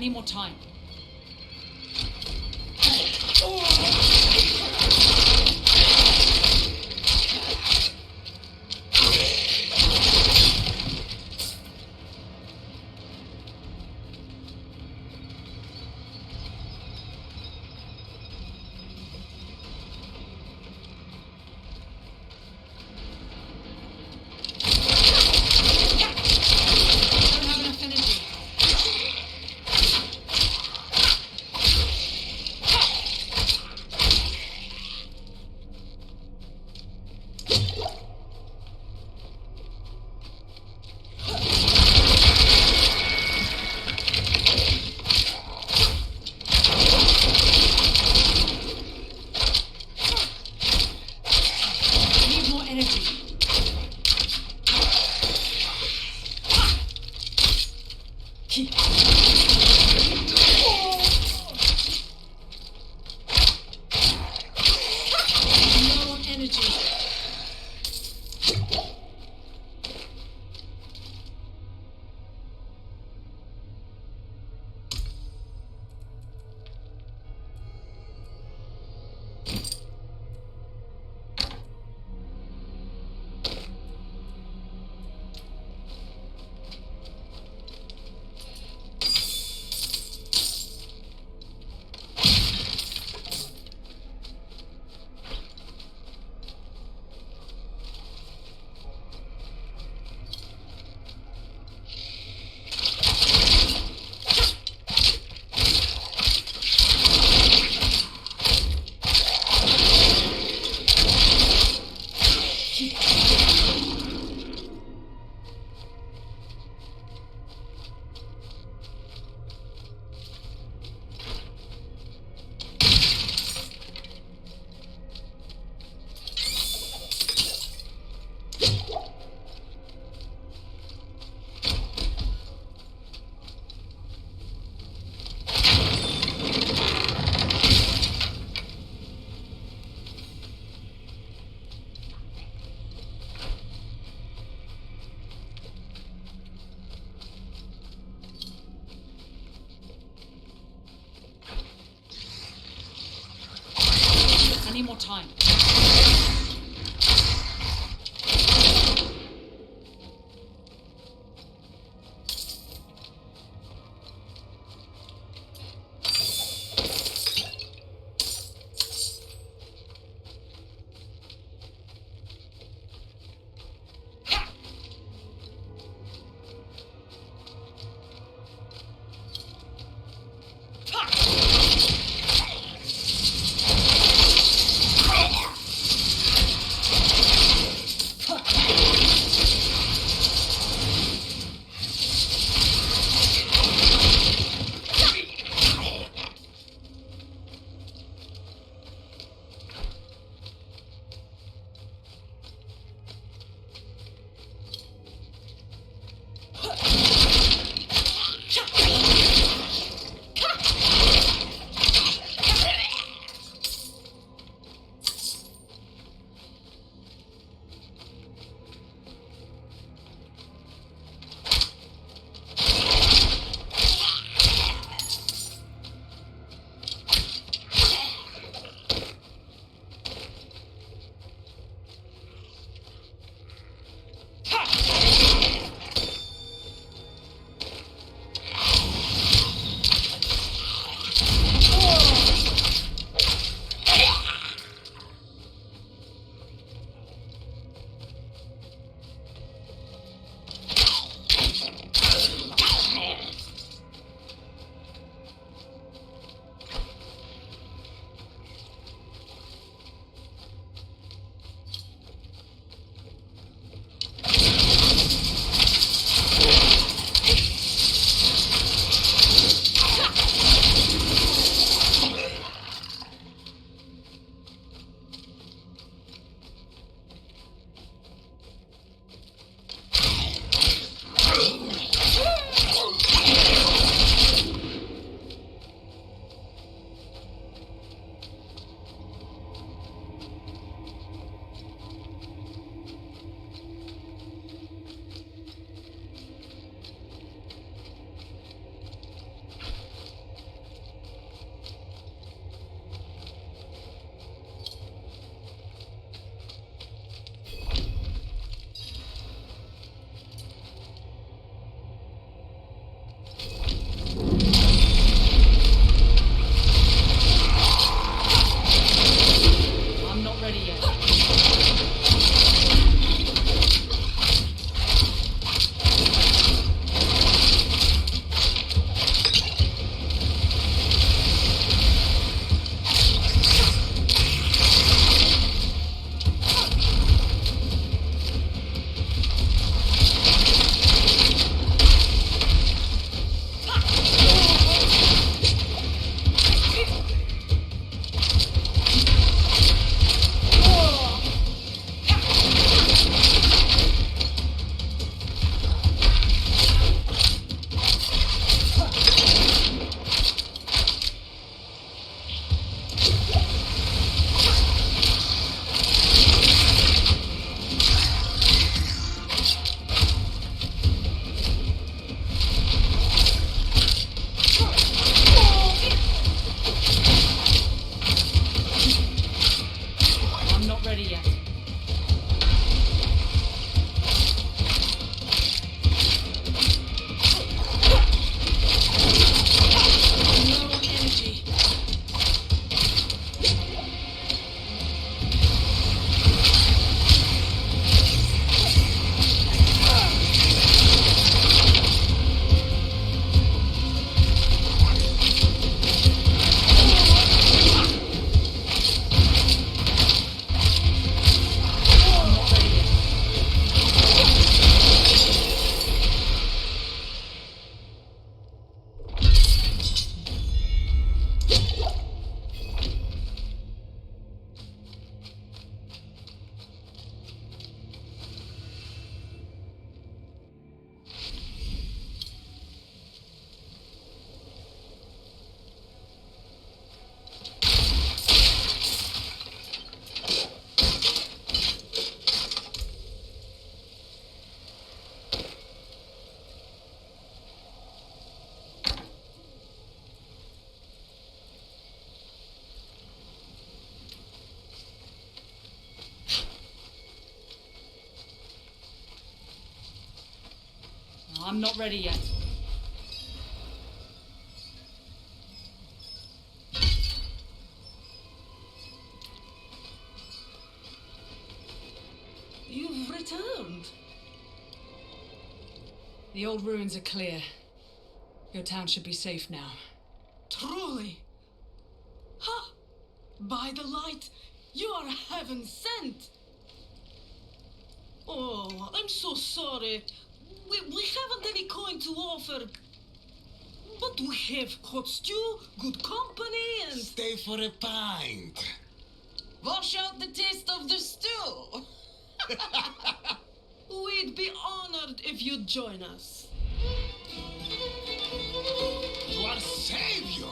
need more time. I need more time. ready yet. Low on energy. I'm not ready yet. I'm not ready yet. You've returned. The old ruins are clear. Your town should be safe now. Truly. Ha! By the light, you are heaven sent. Oh, I'm so sorry. We haven't any coin to offer. But we have hot stew, good company, and... Stay for a pint. Wash out the taste of the stew. We'd be honored if you'd join us. To our savior.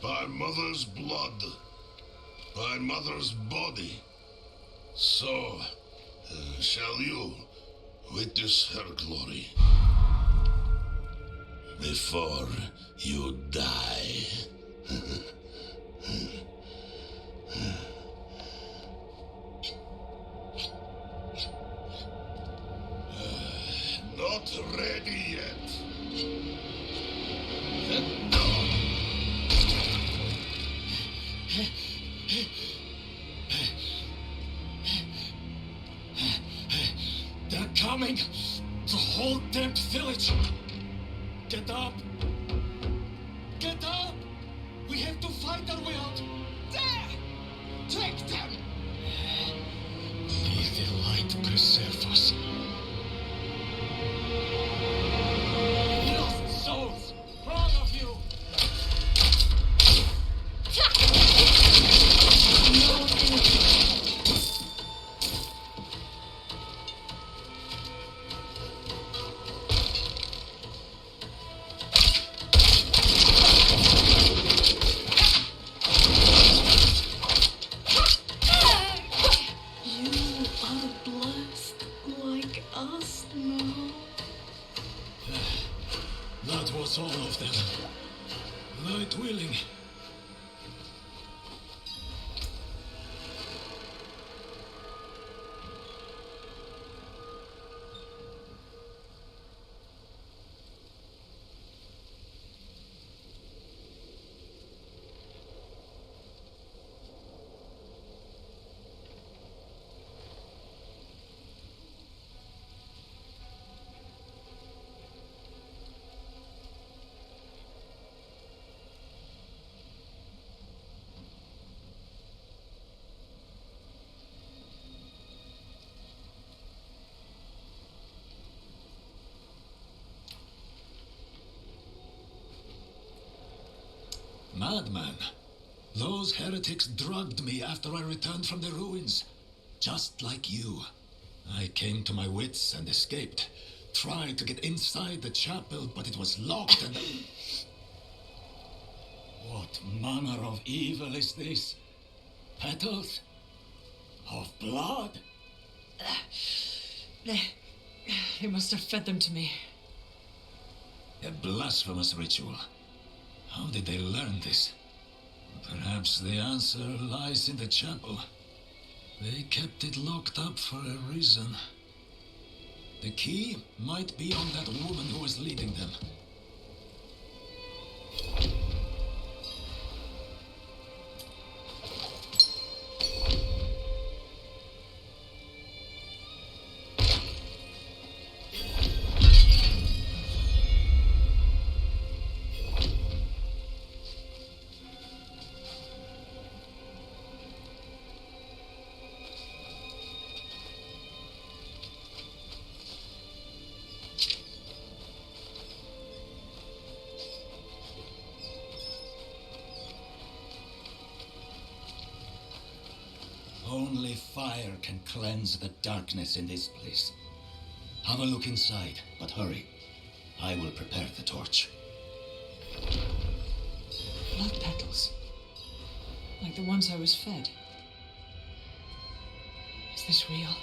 By mother's blood, by mother's body, so shall you witness her glory. before you die. Not ready yet. They're coming! The whole damned village! Get up! Get up! We have to fight our way out! There! Take them! May the light preserve us. Lost souls! All of you! You are blessed like us now. That was all of them. Light willing. Madman. Those heretics drugged me after I returned from the ruins. Just like you. I came to my wits and escaped. Tried to get inside the chapel, but it was locked and... What manner of evil is this? Petals? Of blood? They must have fed them to me. A blasphemous ritual. How did they learn this? Perhaps the answer lies in the chapel. They kept it locked up for a reason. The key might be on that woman who was leading them. Only fire can cleanse the darkness in this place. Have a look inside, but hurry. I will prepare the torch. Blood petals. Like the ones I was fed. Is this real?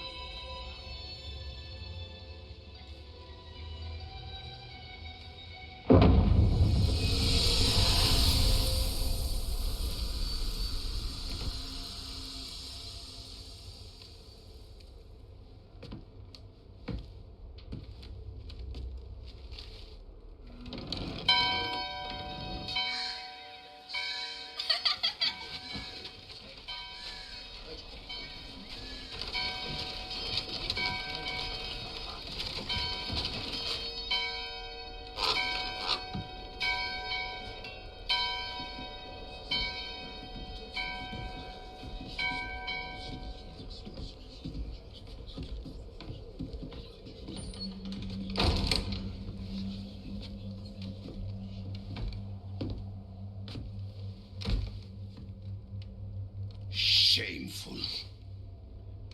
Shameful.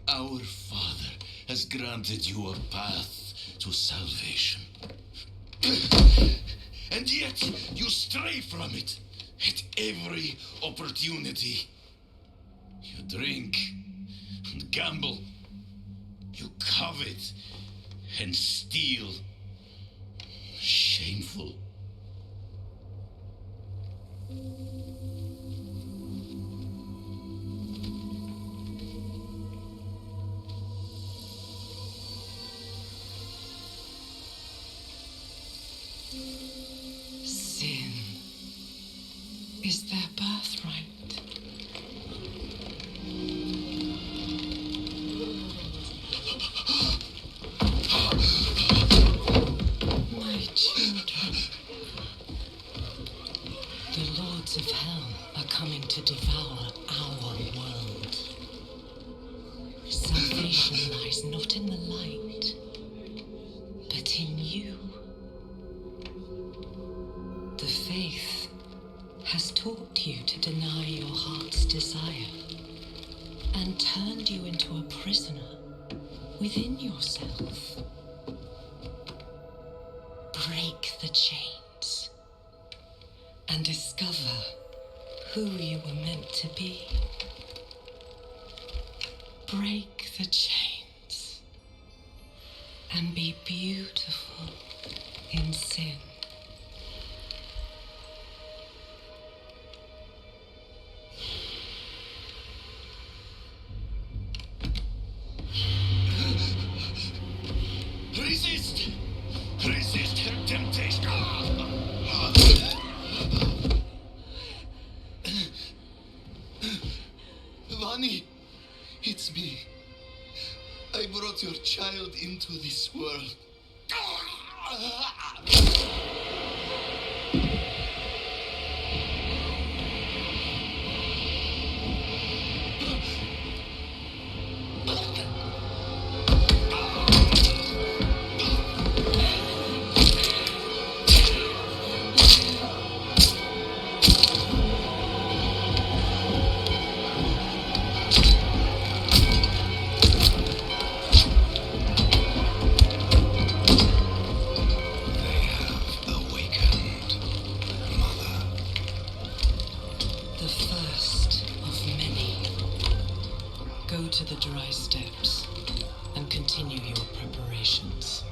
Our Father has granted you a path to salvation. And yet you stray from it at every opportunity. You drink and gamble. You covet and steal. Shameful. Sin is their birthright. My children. The lords of hell are coming to devour our world. Salvation lies not in the light, but in you. The faith has taught you to deny your heart's desire and turned you into a prisoner within yourself. Break the chains and discover who you were meant to be. Break the chains and be beautiful in sin. Resist! Resist her temptation! Vani, it's me. I brought your child into this world. The first of many. Go to the dry steps and continue your preparations.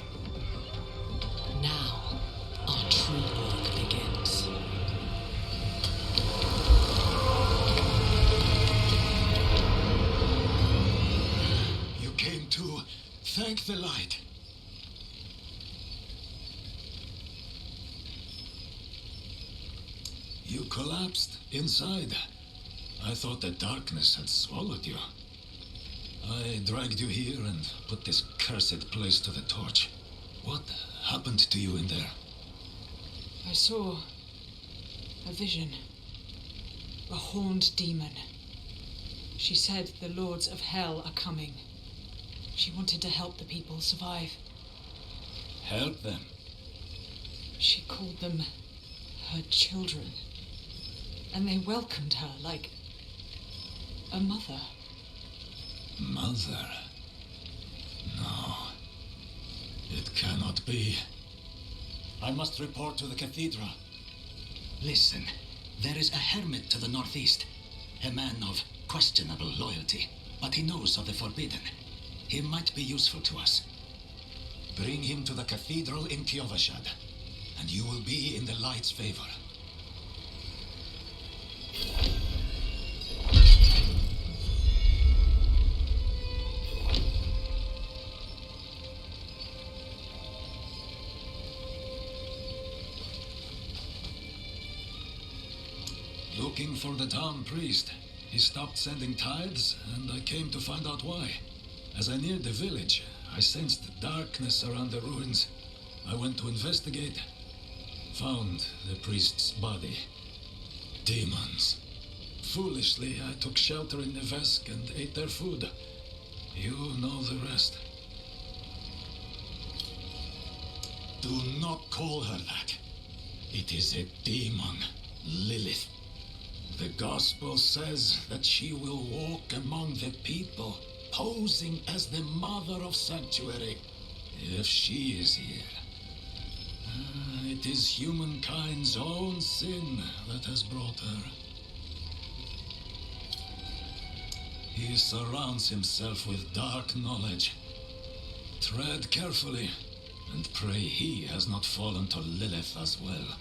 Now, our true work begins. You came to thank the light. You collapsed inside. I thought the darkness had swallowed you. I dragged you here and put this cursed place to the torch. What happened to you in there? I saw a vision. A horned demon. She said the lords of hell are coming. She wanted to help the people survive. Help them. She called them her children. And they welcomed her like a mother. Mother? No. It cannot be. I must report to the cathedral. Listen, there is a hermit to the northeast. A man of questionable loyalty, but he knows of the forbidden. He might be useful to us. Bring him to the cathedral in Kiovashad, and you will be in the light's favor. Looking for the town priest. He stopped sending tithes, and I came to find out why. As I neared the village, I sensed darkness around the ruins. I went to investigate. Found the priest's body. Demons. Foolishly, I took shelter in the Vesk and ate their food. You know the rest. Do not call her that. It is a demon, Lilith. The gospel says that she will walk among the people, posing as the mother of sanctuary. If she is here, it is humankind's own sin that has brought her. He surrounds himself with dark knowledge. Tread carefully, and pray he has not fallen to Lilith as well.